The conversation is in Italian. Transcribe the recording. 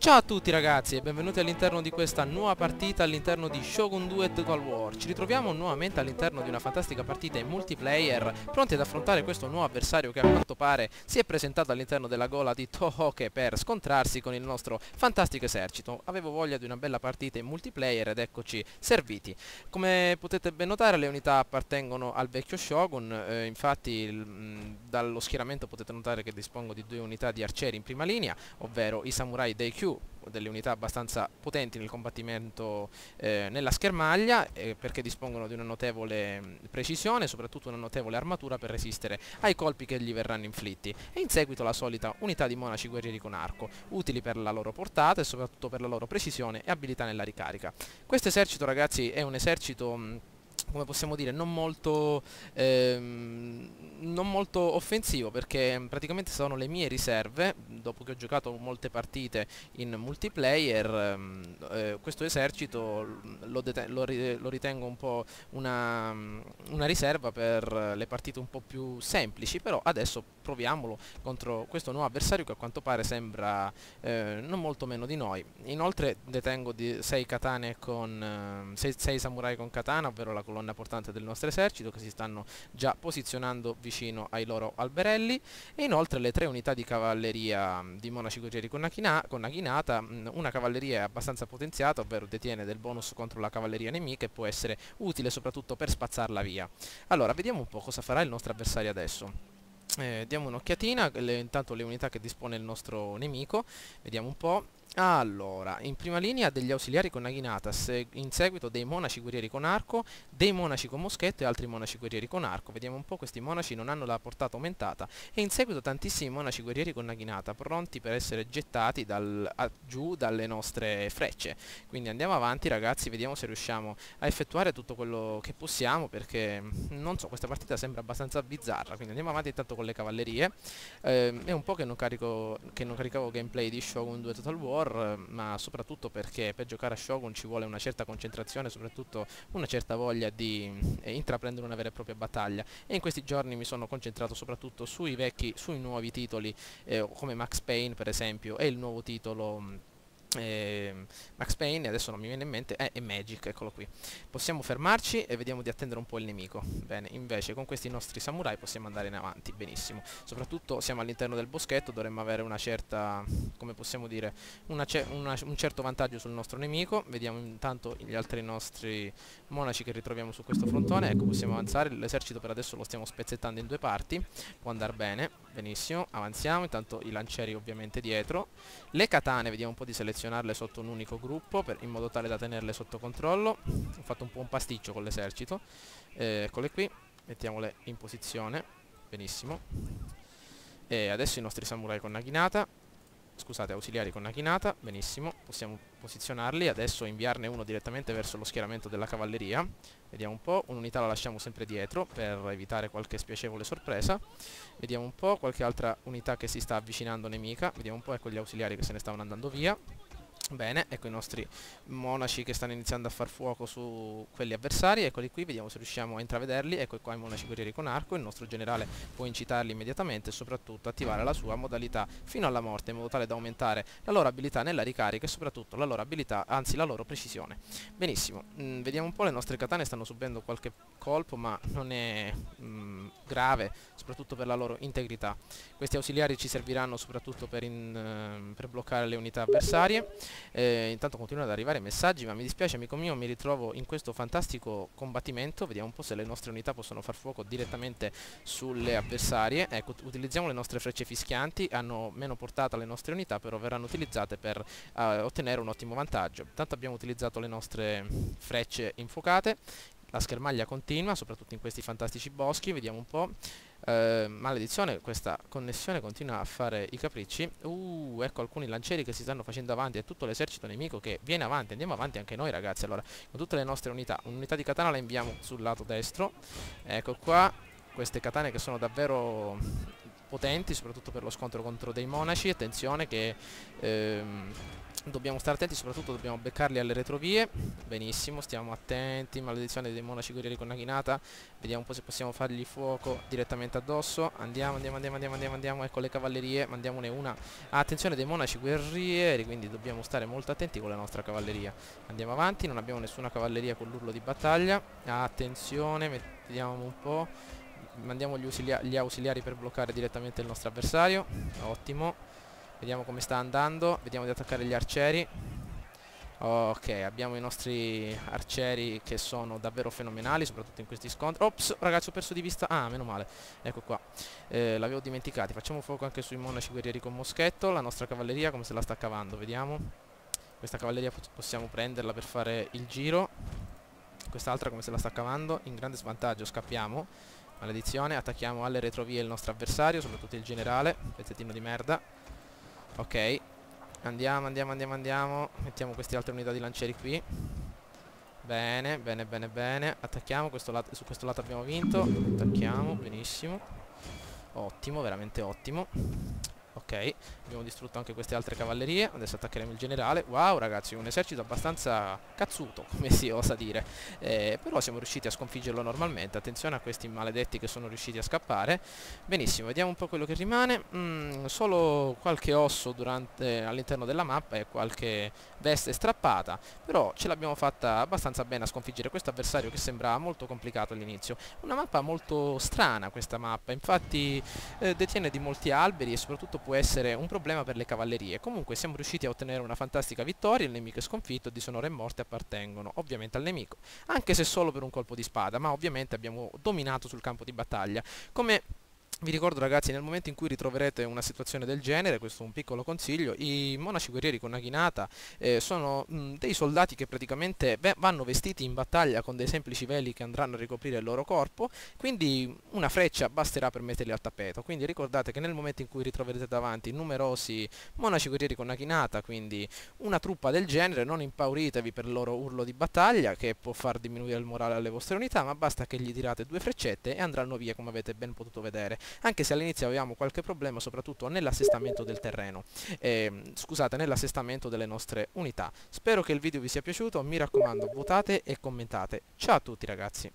Ciao a tutti ragazzi e benvenuti all'interno di questa nuova partita all'interno di Shogun 2 Total War. Ci ritroviamo nuovamente all'interno di una fantastica partita in multiplayer, pronti ad affrontare questo nuovo avversario che a quanto pare si è presentato all'interno della gola di Tohoke per scontrarsi con il nostro fantastico esercito. Avevo voglia di una bella partita in multiplayer ed eccoci serviti. Come potete ben notare le unità appartengono al vecchio Shogun, infatti dallo schieramento potete notare che dispongo di due unità di arcieri in prima linea, ovvero i samurai Daikyu, delle unità abbastanza potenti nel combattimento nella schermaglia, perché dispongono di una notevole precisione e soprattutto una notevole armatura per resistere ai colpi che gli verranno inflitti, e in seguito la solita unità di monaci guerrieri con arco, utili per la loro portata e soprattutto per la loro precisione e abilità nella ricarica. Questo esercito, ragazzi, è un esercito come possiamo dire, non molto offensivo, perché praticamente sono le mie riserve. Dopo che ho giocato molte partite in multiplayer, questo esercito lo ritengo un po' una riserva per le partite un po' più semplici, però adesso proviamolo contro questo nuovo avversario che a quanto pare sembra non molto meno di noi. Inoltre detengo 6 katane con 6 samurai con katana, ovvero la colonna portante del nostro esercito, che si stanno già posizionando vicino ai loro alberelli, e inoltre le 3 unità di cavalleria di monaci guerrieri con naginata. Una cavalleria è abbastanza potenziata, ovvero detiene del bonus contro la cavalleria nemica e può essere utile soprattutto per spazzarla via. Allora, vediamo un po' cosa farà il nostro avversario adesso. Diamo un'occhiatina, intanto le unità che dispone il nostro nemico, vediamo un po'. Allora, in prima linea degli ausiliari con naginata, in seguito dei monaci guerrieri con arco, dei monaci con moschetto e altri monaci guerrieri con arco. Vediamo un po', questi monaci non hanno la portata aumentata, e in seguito tantissimi monaci guerrieri con naginata, pronti per essere gettati giù dalle nostre frecce. Quindi andiamo avanti ragazzi, vediamo se riusciamo a effettuare tutto quello che possiamo, perché non so, questa partita sembra abbastanza bizzarra. Quindi andiamo avanti intanto con le cavallerie. È un po' che non caricavo gameplay di Shogun 2 Total War, ma soprattutto perché per giocare a Shogun ci vuole una certa concentrazione, soprattutto una certa voglia di intraprendere una vera e propria battaglia, e in questi giorni mi sono concentrato soprattutto sui nuovi titoli, come Max Payne per esempio, e il nuovo titolo Max Payne, adesso non mi viene in mente, è Magic, eccolo qui. Possiamo fermarci e vediamo di attendere un po' il nemico. Bene, invece con questi nostri samurai possiamo andare in avanti, benissimo. Soprattutto siamo all'interno del boschetto, dovremmo avere una certa, come possiamo dire, un certo vantaggio sul nostro nemico. Vediamo intanto gli altri nostri monaci che ritroviamo su questo frontone. Ecco, possiamo avanzare, l'esercito per adesso lo stiamo spezzettando in 2 parti, può andare bene, benissimo, avanziamo, intanto i lancieri ovviamente dietro. Le katane vediamo un po' di selezionarle sotto un unico gruppo, in modo tale da tenerle sotto controllo. Ho fatto un po' un pasticcio con l'esercito, eccole qui, mettiamole in posizione, benissimo. E adesso i nostri samurai con naginata, scusate, ausiliari con naginata, benissimo, possiamo posizionarli, adesso inviarne uno direttamente verso lo schieramento della cavalleria. Vediamo un po', un'unità la lasciamo sempre dietro per evitare qualche spiacevole sorpresa. Vediamo un po', qualche altra unità che si sta avvicinando nemica, vediamo un po', ecco gli ausiliari che se ne stavano andando via. Bene, ecco i nostri monaci che stanno iniziando a far fuoco su quelli avversari, eccoli qui, vediamo se riusciamo a intravederli. Ecco qua i monaci guerrieri con arco, il nostro generale può incitarli immediatamente e soprattutto attivare la sua modalità fino alla morte, in modo tale da aumentare la loro abilità nella ricarica e soprattutto la loro abilità, anzi la loro precisione. Benissimo, vediamo un po', le nostre katane stanno subendo qualche colpo, ma non è grave, soprattutto per la loro integrità. Questi ausiliari ci serviranno soprattutto per bloccare le unità avversarie. Intanto continuano ad arrivare messaggi, ma mi dispiace amico mio, mi ritrovo in questo fantastico combattimento. Vediamo un po' se le nostre unità possono far fuoco direttamente sulle avversarie. Ecco, utilizziamo le nostre frecce fischianti, hanno meno portata le nostre unità, però verranno utilizzate per ottenere un ottimo vantaggio. Intanto abbiamo utilizzato le nostre frecce infuocate, la schermaglia continua, soprattutto in questi fantastici boschi, vediamo un po'. Maledizione, questa connessione continua a fare i capricci. Ecco alcuni lancieri che si stanno facendo avanti, è tutto l'esercito nemico che viene avanti. Andiamo avanti anche noi ragazzi. Allora, con tutte le nostre unità, un'unità di katana la inviamo sul lato destro. Ecco qua, queste katane che sono davvero potenti, soprattutto per lo scontro contro dei monaci. Attenzione che Dobbiamo stare attenti, soprattutto dobbiamo beccarli alle retrovie. Benissimo, stiamo attenti. Maledizione dei monaci guerrieri con Naginata. Vediamo un po' se possiamo fargli fuoco direttamente addosso. Andiamo. Ecco le cavallerie, mandiamone una. Attenzione dei monaci guerrieri, quindi dobbiamo stare molto attenti con la nostra cavalleria. Andiamo avanti, non abbiamo nessuna cavalleria con l'urlo di battaglia. Attenzione, vediamo un po'. Mandiamo gli ausiliari per bloccare direttamente il nostro avversario. Ottimo. Vediamo come sta andando. Vediamo di attaccare gli arcieri. Ok, abbiamo i nostri arcieri che sono davvero fenomenali, soprattutto in questi scontri. Ops, ragazzi, ho perso di vista. Ah, meno male. Ecco qua. L'avevo dimenticati. Facciamo fuoco anche sui monaci guerrieri con moschetto. La nostra cavalleria come se la sta cavando, vediamo. Questa cavalleria possiamo prenderla per fare il giro. Quest'altra come se la sta cavando. In grande svantaggio, scappiamo. Maledizione, attacchiamo alle retrovie il nostro avversario, soprattutto il generale. Pezzettino di merda. Ok, andiamo. Mettiamo queste altre unità di lancieri qui. Bene. Attacchiamo, su questo lato abbiamo vinto. Attacchiamo, benissimo. Ottimo, veramente ottimo. Ok, abbiamo distrutto anche queste altre cavallerie. Adesso attaccheremo il generale. Wow ragazzi, un esercito abbastanza cazzuto, come si osa dire. Però siamo riusciti a sconfiggerlo normalmente. Attenzione a questi maledetti che sono riusciti a scappare. Benissimo, vediamo un po' quello che rimane. Solo qualche osso all'interno della mappa e qualche veste strappata. Però ce l'abbiamo fatta abbastanza bene a sconfiggere questo avversario che sembrava molto complicato all'inizio. Una mappa molto strana questa mappa, infatti detiene di molti alberi e soprattutto può essere un problema per le cavallerie. Comunque siamo riusciti a ottenere una fantastica vittoria, il nemico è sconfitto, disonore e morte appartengono ovviamente al nemico, anche se solo per un colpo di spada, ma ovviamente abbiamo dominato sul campo di battaglia. Come vi ricordo ragazzi, nel momento in cui ritroverete una situazione del genere, questo è un piccolo consiglio, i monaci guerrieri con Naginata sono dei soldati che praticamente vanno vestiti in battaglia con dei semplici veli che andranno a ricoprire il loro corpo, quindi una freccia basterà per metterli al tappeto. Quindi ricordate che nel momento in cui ritroverete davanti numerosi monaci guerrieri con Naginata, quindi una truppa del genere, non impauritevi per il loro urlo di battaglia che può far diminuire il morale alle vostre unità, ma basta che gli tirate due freccette e andranno via, come avete ben potuto vedere, anche se all'inizio avevamo qualche problema soprattutto nell'assestamento del terreno, scusate, nell'assestamento delle nostre unità. Spero che il video vi sia piaciuto, mi raccomando votate e commentate. Ciao a tutti ragazzi.